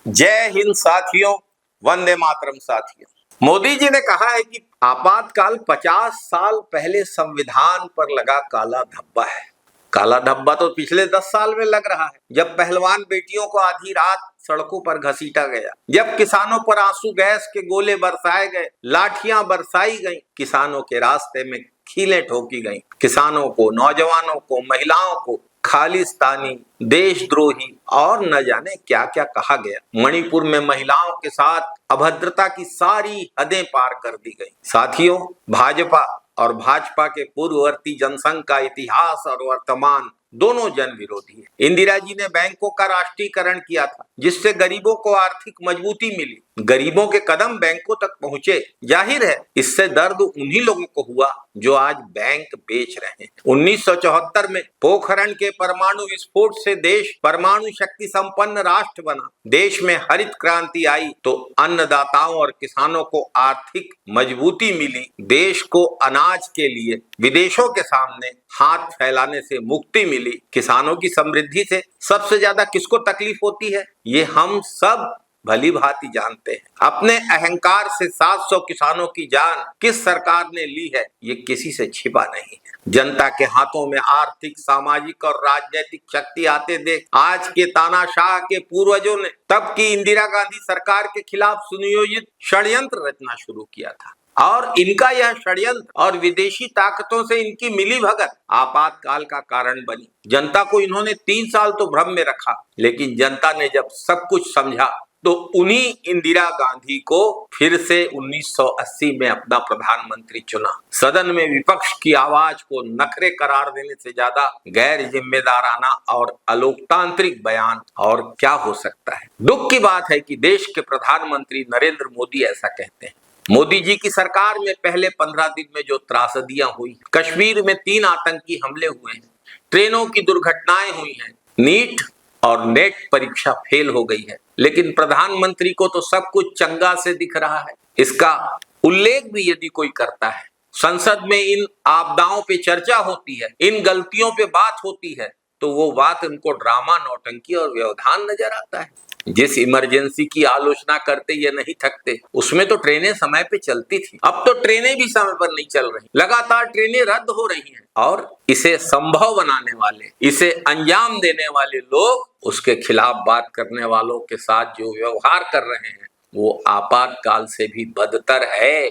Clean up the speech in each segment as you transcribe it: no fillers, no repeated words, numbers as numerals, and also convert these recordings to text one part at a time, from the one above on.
जय हिंद साथियों, वंदे मातरम साथियों। मोदी जी ने कहा है कि आपातकाल 50 साल पहले संविधान पर लगा काला धब्बा है। काला धब्बा तो पिछले 10 साल में लग रहा है, जब पहलवान बेटियों को आधी रात सड़कों पर घसीटा गया, जब किसानों पर आंसू गैस के गोले बरसाए गए, लाठियां बरसाई गई, किसानों के रास्ते में कीलें ठोकी गई, किसानों को, नौजवानों को, महिलाओं को खालिस्तानी, देशद्रोही और न जाने क्या क्या कहा गया। मणिपुर में महिलाओं के साथ अभद्रता की सारी हदें पार कर दी गई। साथियों, भाजपा और भाजपा के पूर्ववर्ती जनसंघ का इतिहास और वर्तमान दोनों जन विरोधी है। इंदिरा जी ने बैंकों का राष्ट्रीयकरण किया था, जिससे गरीबों को आर्थिक मजबूती मिली, गरीबों के कदम बैंकों तक पहुंचे। जाहिर है, इससे दर्द उन्हीं लोगों को हुआ जो आज बैंक बेच रहे हैं। 1974 में पोखरण के परमाणु विस्फोट से देश परमाणु शक्ति संपन्न राष्ट्र बना। देश में हरित क्रांति आई तो अन्नदाताओं और किसानों को आर्थिक मजबूती मिली। देश को अनाज के लिए विदेशों के सामने हाथ फैलाने से मुक्ति मिली। किसानों की समृद्धि से सबसे ज्यादा किसको तकलीफ होती है, ये हम सब भली भांति जानते हैं। अपने अहंकार से 700 किसानों की जान किस सरकार ने ली है, ये किसी से छिपा नहीं है। जनता के हाथों में आर्थिक, सामाजिक और राजनीतिक शक्ति आते देख आज के तानाशाह के पूर्वजों ने तब की इंदिरा गांधी सरकार के खिलाफ सुनियोजित षड्यंत्र रचना शुरू किया था, और इनका यह षड्यंत्र और विदेशी ताकतों से इनकी मिलीभगत आपातकाल का कारण बनी। जनता को इन्होंने 3 साल तो भ्रम में रखा, लेकिन जनता ने जब सब कुछ समझा तो उन्हीं इंदिरा गांधी को फिर से 1980 में अपना प्रधानमंत्री चुना। सदन में विपक्ष की आवाज को नखरे करार देने से ज्यादा गैर जिम्मेदाराना और अलोकतांत्रिक बयान और क्या हो सकता है। दुख की बात है कि देश के प्रधानमंत्री नरेंद्र मोदी ऐसा कहते हैं। मोदी जी की सरकार में पहले 15 दिन में जो त्रासदियां हुई, कश्मीर में 3 आतंकी हमले हुए हैं, ट्रेनों की दुर्घटनाएं हुई हैं, नीट और नेट परीक्षा फेल हो गई है, लेकिन प्रधानमंत्री को तो सब कुछ चंगा से दिख रहा है। इसका उल्लेख भी यदि कोई करता है, संसद में इन आपदाओं पे चर्चा होती है, इन गलतियों पे बात होती है, तो वो बात उनको ड्रामा, नौटंकी और व्यवधान नजर आता है। जिस इमरजेंसी की आलोचना करते ये नहीं थकते, उसमें तो ट्रेनें समय पे चलती थी। अब तो ट्रेनें भी समय पर नहीं चल रही, लगातार ट्रेनें रद्द हो रही हैं, और इसे संभव बनाने वाले, इसे अंजाम देने वाले लोग उसके खिलाफ बात करने वालों के साथ जो व्यवहार कर रहे हैं वो आपातकाल से भी बदतर है।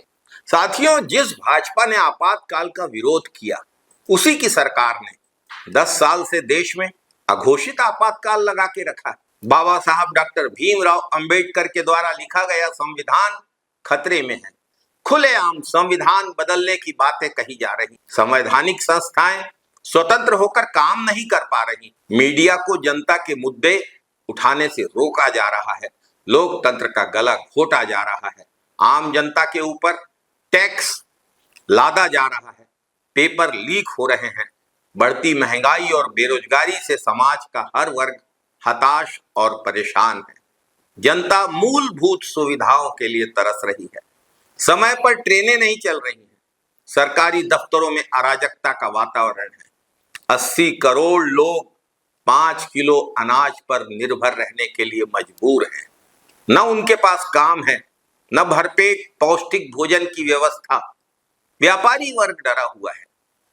साथियों, जिस भाजपा ने आपातकाल का विरोध किया, उसी की सरकार ने 10 साल से देश में अघोषित आपातकाल लगा के रखा है। बाबा साहब डॉक्टर भीमराव अंबेडकर के द्वारा लिखा गया संविधान खतरे में है। खुलेआम संविधान बदलने की बातें कही जा रही। संवैधानिक संस्थाएं स्वतंत्र होकर काम नहीं कर पा रही। मीडिया को जनता के मुद्दे उठाने से रोका जा रहा है। लोकतंत्र का गला घोटा जा रहा है। आम जनता के ऊपर टैक्स लादा जा रहा है। पेपर लीक हो रहे हैं। बढ़ती महंगाई और बेरोजगारी से समाज का हर वर्ग हताश और परेशान है। जनता मूलभूत सुविधाओं के लिए तरस रही है। समय पर ट्रेनें नहीं चल रही हैं। सरकारी दफ्तरों में अराजकता का वातावरण है। 80 करोड़ लोग 5 किलो अनाज पर निर्भर रहने के लिए मजबूर हैं। न उनके पास काम है, न भरपेट पौष्टिक भोजन की व्यवस्था। व्यापारी वर्ग डरा हुआ है।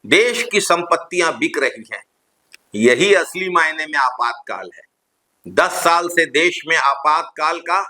देश की संपत्तियां बिक रही हैं। यही असली मायने में आपातकाल है। 10 साल से देश में आपातकाल का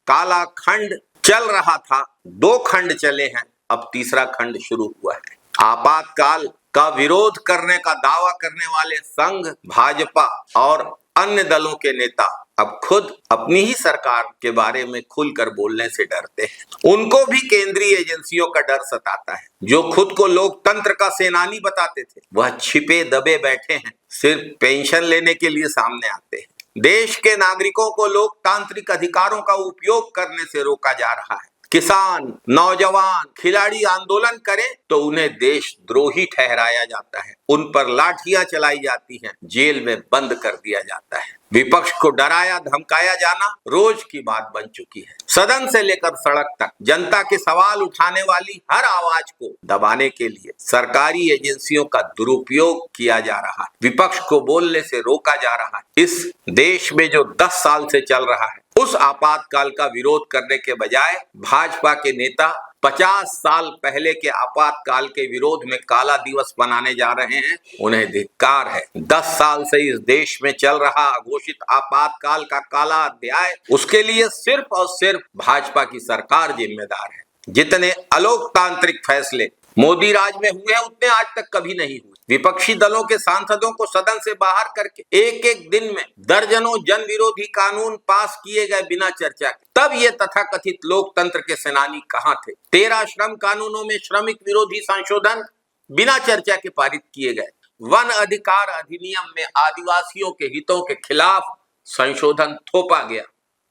काला खंड चल रहा था। 2 खंड चले हैं, अब तीसरा खंड शुरू हुआ है। आपातकाल का विरोध करने का दावा करने वाले संघ, भाजपा और अन्य दलों के नेता अब खुद अपनी ही सरकार के बारे में खुलकर बोलने से डरते हैं। उनको भी केंद्रीय एजेंसियों का डर सताता है। जो खुद को लोकतंत्र का सेनानी बताते थे, वह छिपे दबे बैठे हैं, सिर्फ पेंशन लेने के लिए सामने आते हैं। देश के नागरिकों को लोकतांत्रिक अधिकारों का उपयोग करने से रोका जा रहा है। किसान, नौजवान, खिलाड़ी आंदोलन करें तो उन्हें देशद्रोही ठहराया जाता है। उन पर लाठियां चलाई जाती हैं, जेल में बंद कर दिया जाता है। विपक्ष को डराया धमकाया जाना रोज की बात बन चुकी है। सदन से लेकर सड़क तक जनता के सवाल उठाने वाली हर आवाज को दबाने के लिए सरकारी एजेंसियों का दुरुपयोग किया जा रहा है। विपक्ष को बोलने से रोका जा रहा है। इस देश में जो 10 साल से चल रहा है उस आपातकाल का विरोध करने के बजाय भाजपा के नेता 50 साल पहले के आपातकाल के विरोध में काला दिवस मनाने जा रहे हैं। उन्हें धिक्कार है। 10 साल से इस देश में चल रहा अघोषित आपातकाल का काला अध्याय, उसके लिए सिर्फ और सिर्फ भाजपा की सरकार जिम्मेदार है। जितने अलोकतांत्रिक फैसले मोदी राज में हुए हैं, उतने आज तक कभी नहीं हुए। विपक्षी दलों के सांसदों को सदन से बाहर करके एक एक दिन में दर्जनों जन विरोधी कानून पास किए गए बिना चर्चा के। तब ये तथाकथित लोकतंत्र के सेनानी कहां थे? 13 श्रम कानूनों में श्रमिक विरोधी संशोधन बिना चर्चा के पारित किए गए। वन अधिकार अधिनियम में आदिवासियों के हितों के खिलाफ संशोधन थोपा गया।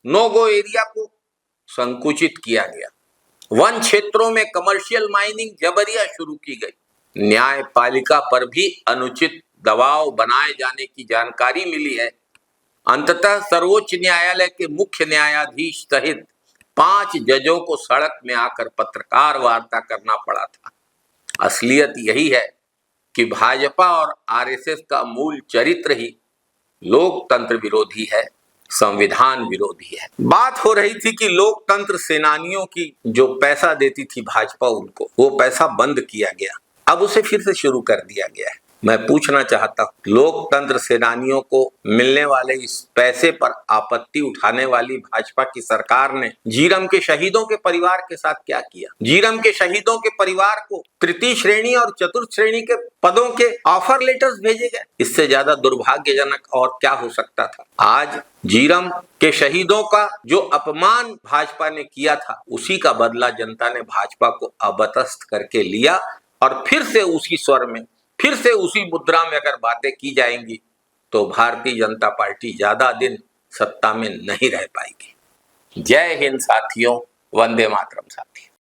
नो गो एरिया को संकुचित किया गया। वन क्षेत्रों में कमर्शियल माइनिंग जबरिया शुरू की गई। न्यायपालिका पर भी अनुचित दबाव बनाए जाने की जानकारी मिली है। अंततः सर्वोच्च न्यायालय के मुख्य न्यायाधीश सहित 5 जजों को सड़क में आकर पत्रकार वार्ता करना पड़ा था। असलियत यही है कि भाजपा और आरएसएस का मूल चरित्र ही लोकतंत्र विरोधी है, संविधान विरोधी है। बात हो रही थी कि लोकतंत्र सेनानियों की जो पैसा देती थी भाजपा, उनको वो पैसा बंद किया गया, अब उसे फिर से शुरू कर दिया गया है। मैं पूछना चाहता हूं, लोकतंत्र सेनानियों को मिलने वाले इस पैसे पर आपत्ति उठाने वाली भाजपा की सरकार ने झीरम के शहीदों के परिवार के साथ क्या किया? झीरम के शहीदों के परिवार को तृतीय श्रेणी और चतुर्थ श्रेणी के पदों के ऑफर लेटर्स भेजे गए। इससे ज्यादा दुर्भाग्यजनक और क्या हो सकता था? आज झीरम के शहीदों का जो अपमान भाजपा ने किया था, उसी का बदला जनता ने भाजपा को अपदस्थ करके लिया। और फिर से उसी स्वर में, फिर से उसी मुद्रा में अगर बातें की जाएंगी तो भारतीय जनता पार्टी ज्यादा दिन सत्ता में नहीं रह पाएगी। जय हिंद साथियों, वंदे मातरम साथियों।